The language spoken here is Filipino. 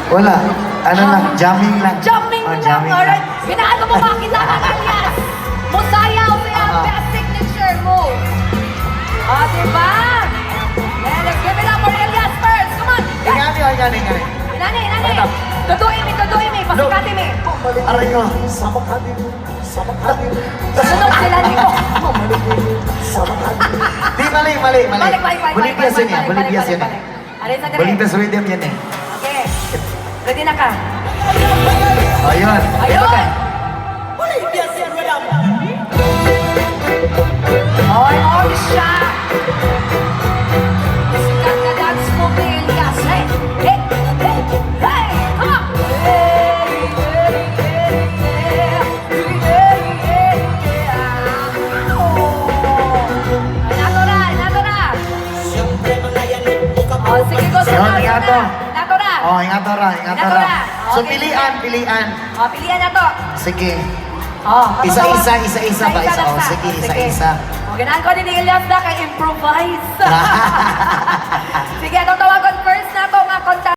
Wala. Ano lang, jamming lang. Jumping Oh, lang, jamming alright? lang. Pinaano mo makita ka, Elias? Musayaw siya ang best signature move. O, diba? Yeah, let's give it up for Elias first. Come on. Ingani, ingani, ingani. Inani, inani. Tuduin mi. Pasikati mi. Aray ko. Sunod sila nito. Di, mali, mali, mali. Balik. Bolivias yun eh, Bolivias yun eh. Aray, sandali. Bolivias rhythm yan eh. Okay. Ready na ka? O, yun. Ito ka. Oy, siya. Sikat na dance mo, Elias. Hey, come on. Nato na. Oh, sige, go. Yun, ingato. Nato na. Oh, ingato ra. So, Okay. pilian. Oh, pilihan na to. Sige. Oh, Isa-isa ba? Isa-isa Oh, lang sige, sa. isa-isa. O, ganaan ko din ni Elias na kay improvise. Sige, atong tawagan